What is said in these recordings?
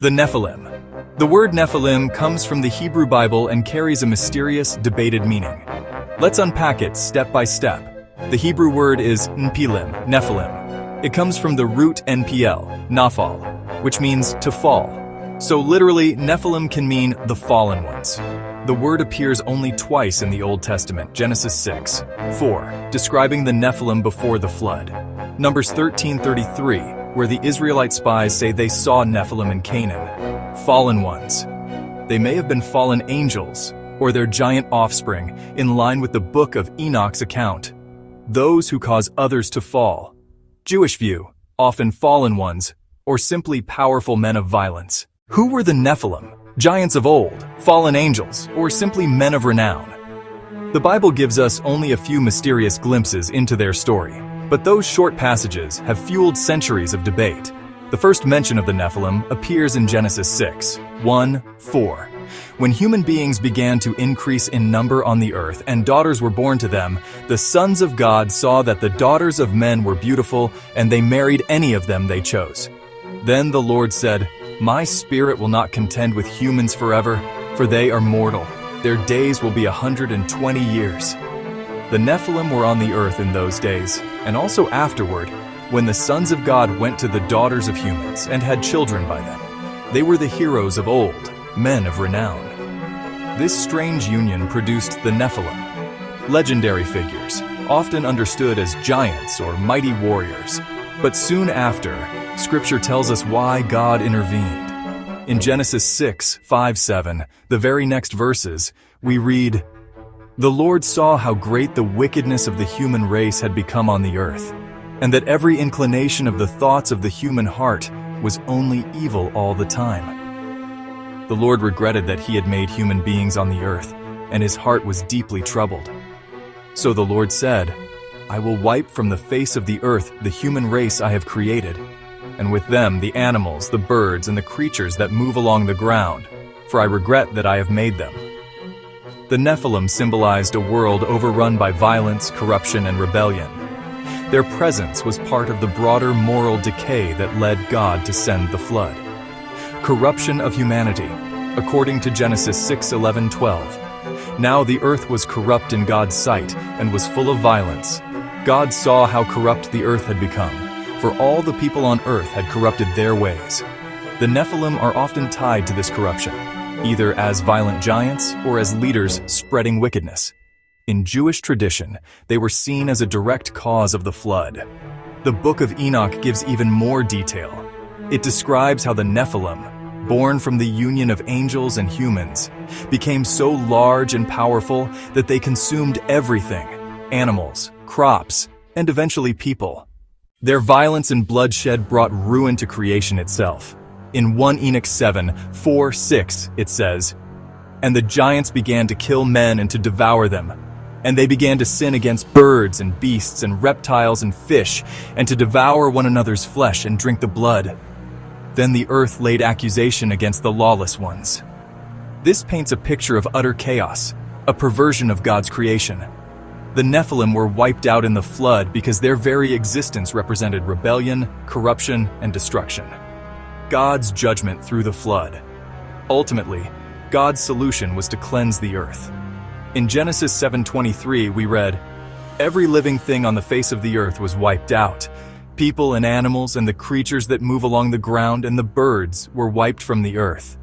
The Nephilim. The word Nephilim comes from the Hebrew Bible and carries a mysterious, debated meaning. Let's unpack it step by step. The Hebrew word is Nephilim. It comes from the root NPL, nafal, which means to fall. So literally, Nephilim can mean the fallen ones. The word appears only twice in the Old Testament, Genesis 6:4, describing the Nephilim before the flood. Numbers 13:33, where the Israelite spies say they saw Nephilim in Canaan. Fallen ones. They may have been fallen angels, or their giant offspring, in line with the book of Enoch's account. Those who cause others to fall. Jewish view, often fallen ones, or simply powerful men of violence. Who were the Nephilim? Giants of old, fallen angels, or simply men of renown? The Bible gives us only a few mysterious glimpses into their story, but those short passages have fueled centuries of debate. The first mention of the Nephilim appears in Genesis 6:1-4. When human beings began to increase in number on the earth and daughters were born to them, the sons of God saw that the daughters of men were beautiful, and they married any of them they chose. Then the Lord said, "My spirit will not contend with humans forever, for they are mortal. Their days will be 120 years. The Nephilim were on the earth in those days, and also afterward, when the sons of God went to the daughters of humans and had children by them. They were the heroes of old, men of renown." This strange union produced the Nephilim, legendary figures, often understood as giants or mighty warriors. But soon after, Scripture tells us why God intervened. In Genesis 6:5-7, the very next verses, we read, "The Lord saw how great the wickedness of the human race had become on the earth, and that every inclination of the thoughts of the human heart was only evil all the time." The Lord regretted that he had made human beings on the earth, and his heart was deeply troubled. So the Lord said, "I will wipe from the face of the earth the human race I have created, and with them the animals, the birds, and the creatures that move along the ground, for I regret that I have made them." The Nephilim symbolized a world overrun by violence, corruption, and rebellion. Their presence was part of the broader moral decay that led God to send the flood. Corruption of humanity, according to Genesis 6:11-12. Now the earth was corrupt in God's sight and was full of violence. God saw how corrupt the earth had become, for all the people on earth had corrupted their ways. The Nephilim are often tied to this corruption, either as violent giants or as leaders spreading wickedness. In Jewish tradition, they were seen as a direct cause of the flood. The Book of Enoch gives even more detail. It describes how the Nephilim, born from the union of angels and humans, became so large and powerful that they consumed everything: animals, crops, and eventually people. Their violence and bloodshed brought ruin to creation itself. In 1 Enoch 7:4-6, it says, "And the giants began to kill men and to devour them. And they began to sin against birds and beasts and reptiles and fish, and to devour one another's flesh and drink the blood. Then the earth laid accusation against the lawless ones." This paints a picture of utter chaos, a perversion of God's creation. The Nephilim were wiped out in the flood because their very existence represented rebellion, corruption, and destruction. God's judgment through the flood. Ultimately, God's solution was to cleanse the earth. In Genesis 7:23, we read, "Every living thing on the face of the earth was wiped out. People and animals and the creatures that move along the ground and the birds were wiped from the earth.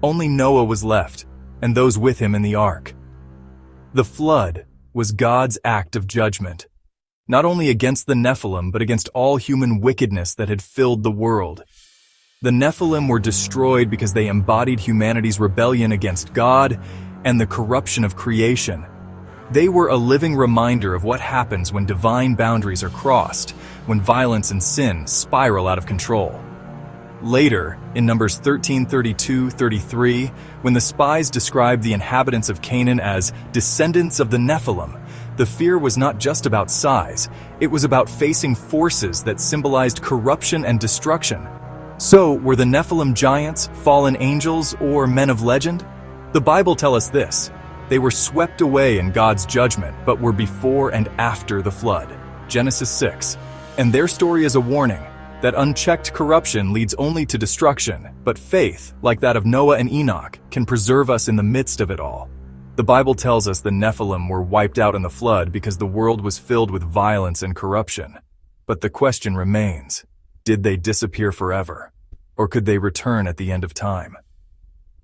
Only Noah was left, and those with him in the ark." The flood was God's act of judgment, not only against the Nephilim but against all human wickedness that had filled the world. The Nephilim were destroyed because they embodied humanity's rebellion against God and the corruption of creation. They were a living reminder of what happens when divine boundaries are crossed, when violence and sin spiral out of control. Later, in Numbers 13:32-33, when the spies described the inhabitants of Canaan as descendants of the Nephilim, the fear was not just about size, it was about facing forces that symbolized corruption and destruction. So, were the Nephilim giants, fallen angels, or men of legend? The Bible tells us this: they were swept away in God's judgment, but were before and after the flood. Genesis 6. And their story is a warning that unchecked corruption leads only to destruction, but faith, like that of Noah and Enoch, can preserve us in the midst of it all. The Bible tells us the Nephilim were wiped out in the flood because the world was filled with violence and corruption. But the question remains, did they disappear forever? Or could they return at the end of time?